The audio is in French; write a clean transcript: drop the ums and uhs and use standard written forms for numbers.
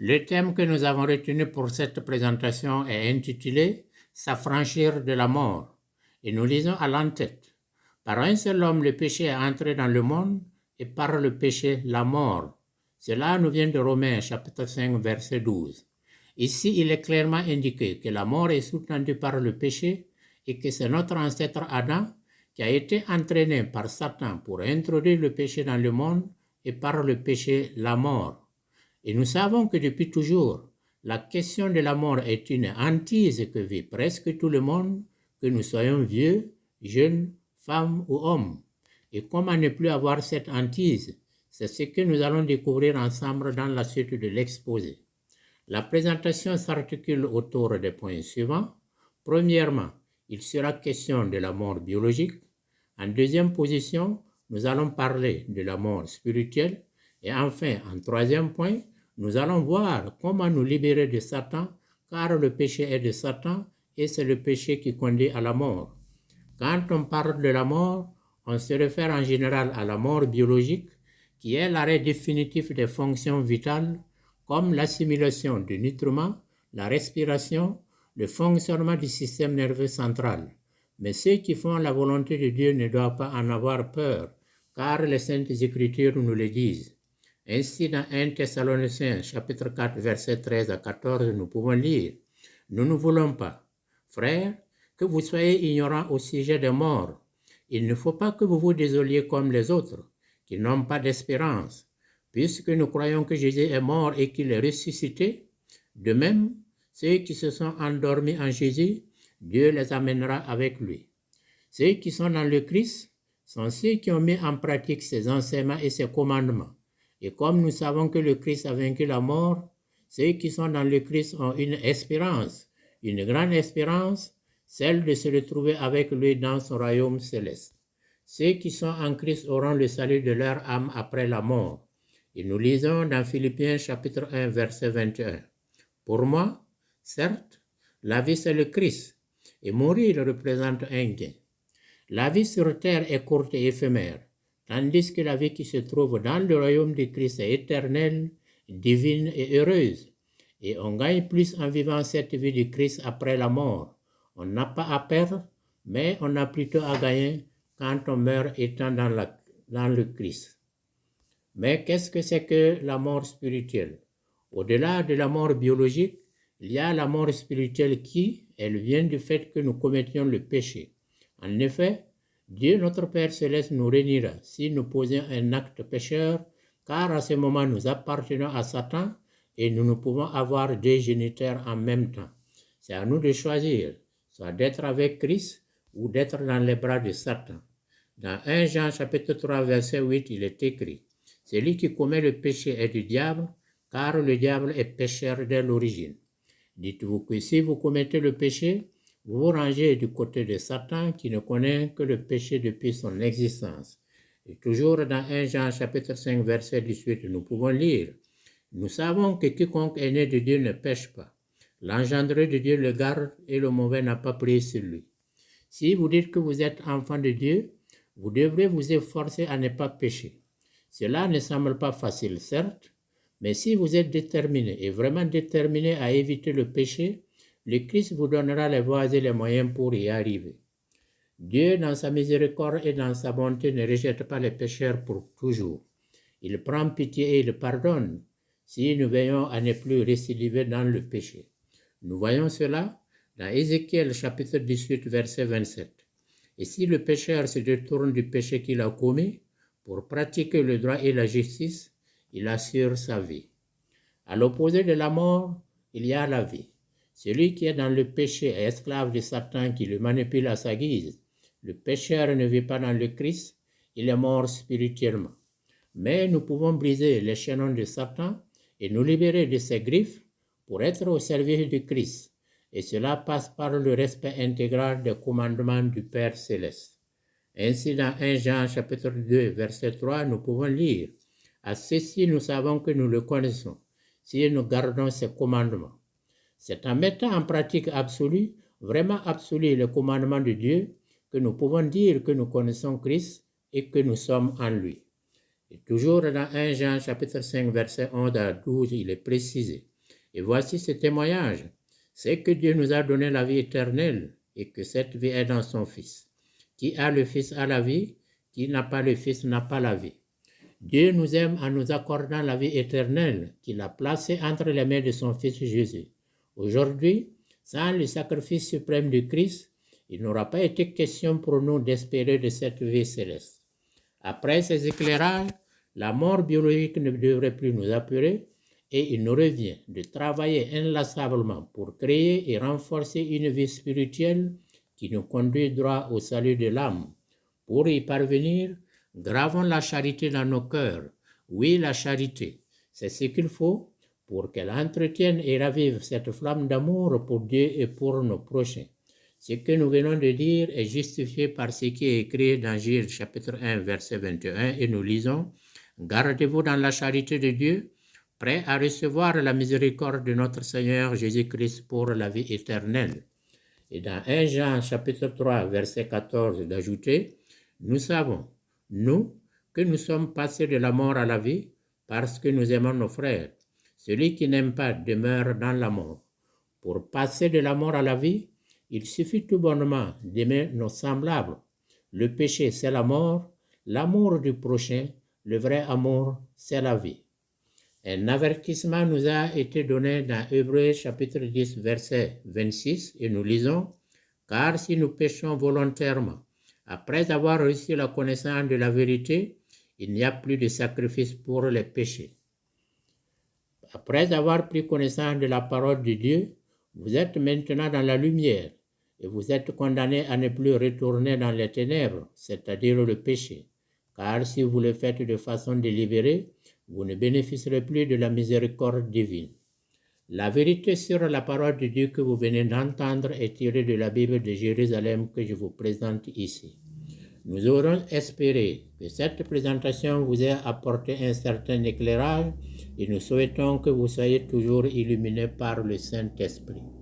Le thème que nous avons retenu pour cette présentation est intitulé « S'affranchir de la mort » et nous lisons à l'entête. Par un seul homme, le péché est entré dans le monde et par le péché, la mort. Cela nous vient de Romains chapitre 5, verset 12. Ici, il est clairement indiqué que la mort est sous-tendue par le péché et que c'est notre ancêtre Adam qui a été entraîné par Satan pour introduire le péché dans le monde et par le péché, la mort. Et nous savons que depuis toujours, la question de la mort est une hantise que vit presque tout le monde, que nous soyons vieux, jeunes, femmes ou hommes. Et comment ne plus avoir cette hantise? C'est ce que nous allons découvrir ensemble dans la suite de l'exposé. La présentation s'articule autour des points suivants. Premièrement, il sera question de la mort biologique. En deuxième position, nous allons parler de la mort spirituelle. Et enfin, en troisième point, nous allons voir comment nous libérer de Satan, car le péché est de Satan et c'est le péché qui conduit à la mort. Quand on parle de la mort, on se réfère en général à la mort biologique, qui est l'arrêt définitif des fonctions vitales, comme l'assimilation de nutriments, la respiration, le fonctionnement du système nerveux central. Mais ceux qui font la volonté de Dieu ne doivent pas en avoir peur, car les Saintes Écritures nous le disent. Ainsi, dans 1 Thessaloniciens, chapitre 4, versets 13 à 14, nous pouvons lire « Nous ne voulons pas, frères, que vous soyez ignorants au sujet des morts. Il ne faut pas que vous vous désoliez comme les autres, qui n'ont pas d'espérance. Puisque nous croyons que Jésus est mort et qu'il est ressuscité, de même, ceux qui se sont endormis en Jésus, Dieu les amènera avec lui. Ceux qui sont dans le Christ sont ceux qui ont mis en pratique ses enseignements et ses commandements. Et comme nous savons que le Christ a vaincu la mort, ceux qui sont dans le Christ ont une espérance, une grande espérance, celle de se retrouver avec lui dans son royaume céleste. Ceux qui sont en Christ auront le salut de leur âme après la mort. Et nous lisons dans Philippiens chapitre 1, verset 21. Pour moi, certes, la vie c'est le Christ, et mourir représente un gain. La vie sur terre est courte et éphémère, tandis que la vie qui se trouve dans le royaume de Christ est éternelle, divine et heureuse. Et on gagne plus en vivant cette vie de Christ après la mort. On n'a pas à perdre, mais on a plutôt à gagner quand on meurt étant dans le Christ. Mais qu'est-ce que c'est que la mort spirituelle? Au-delà de la mort biologique, il y a la mort spirituelle qui, elle vient du fait que nous commettions le péché. En effet, Dieu notre Père Céleste nous réunira si nous posions un acte pécheur, car à ce moment nous appartenons à Satan et nous ne pouvons avoir deux géniteurs en même temps. C'est à nous de choisir, soit d'être avec Christ ou d'être dans les bras de Satan. Dans 1 Jean chapitre 3 verset 8, il est écrit « Celui qui commet le péché est du diable, car le diable est pécheur dès l'origine. » Dites-vous que si vous commettez le péché, vous vous rangez du côté de Satan qui ne connaît que le péché depuis son existence. Et toujours dans 1 Jean chapitre 5 verset 18, nous pouvons lire « Nous savons que quiconque est né de Dieu ne pêche pas. L'engendré de Dieu le garde et le mauvais n'a pas pris sur lui. » Si vous dites que vous êtes enfant de Dieu, vous devrez vous efforcer à ne pas pécher. Cela ne semble pas facile, certes, mais si vous êtes déterminé et vraiment déterminé à éviter le péché, le Christ vous donnera les voies et les moyens pour y arriver. Dieu, dans sa miséricorde et dans sa bonté, ne rejette pas les pécheurs pour toujours. Il prend pitié et il pardonne si nous veillons à ne plus récidiver dans le péché. Nous voyons cela dans Ézéchiel chapitre 18, verset 27. Et si le pécheur se détourne du péché qu'il a commis pour pratiquer le droit et la justice, il assure sa vie. À l'opposé de la mort, il y a la vie. Celui qui est dans le péché est esclave de Satan qui le manipule à sa guise. Le pécheur ne vit pas dans le Christ, il est mort spirituellement. Mais nous pouvons briser les chaînons de Satan et nous libérer de ses griffes pour être au service du Christ. Et cela passe par le respect intégral des commandements du Père Céleste. Ainsi, dans 1 Jean chapitre 2, verset 3, nous pouvons lire « À ceci, nous savons que nous le connaissons, si nous gardons ses commandements. » C'est en mettant en pratique absolue, vraiment absolue, les commandements de Dieu que nous pouvons dire que nous connaissons Christ et que nous sommes en lui. Et toujours dans 1 Jean chapitre 5, verset 11 à 12, il est précisé Et voici ce témoignage. C'est que Dieu nous a donné la vie éternelle et que cette vie est dans son Fils. Qui a le Fils a la vie, qui n'a pas le Fils n'a pas la vie. Dieu nous aime en nous accordant la vie éternelle qu'il a placée entre les mains de son Fils Jésus. Aujourd'hui, sans le sacrifice suprême du Christ, il n'aura pas été question pour nous d'espérer de cette vie céleste. Après ces éclairages, la mort biologique ne devrait plus nous apeurer et il nous revient de travailler inlassablement pour créer et renforcer une vie spirituelle qui nous conduit droit au salut de l'âme. Pour y parvenir, gravons la charité dans nos cœurs. Oui, la charité, c'est ce qu'il faut pour qu'elle entretienne et ravive cette flamme d'amour pour Dieu et pour nos prochains. Ce que nous venons de dire est justifié par ce qui est écrit dans Gilles chapitre 1 verset 21 et nous lisons « Gardez-vous dans la charité de Dieu, prêts à recevoir la miséricorde de notre Seigneur Jésus-Christ pour la vie éternelle. » Et dans 1 Jean chapitre 3 verset 14 d'ajouter « Nous savons, nous, que nous sommes passés de la mort à la vie parce que nous aimons nos frères. Celui qui n'aime pas demeure dans la mort. Pour passer de la mort à la vie, il suffit tout bonnement d'aimer nos semblables. Le péché, c'est la mort. L'amour du prochain, le vrai amour, c'est la vie. » Un avertissement nous a été donné dans Hébreux chapitre 10 verset 26 et nous lisons « Car si nous péchons volontairement, après avoir reçu la connaissance de la vérité, il n'y a plus de sacrifice pour les péchés. » Après avoir pris connaissance de la parole de Dieu, vous êtes maintenant dans la lumière et vous êtes condamnés à ne plus retourner dans les ténèbres, c'est-à-dire le péché. Car si vous le faites de façon délibérée, vous ne bénéficierez plus de la miséricorde divine. La vérité sur la parole de Dieu que vous venez d'entendre est tirée de la Bible de Jérusalem que je vous présente ici. Nous aurons espéré que cette présentation vous ait apporté un certain éclairage et nous souhaitons que vous soyez toujours illuminés par le Saint-Esprit.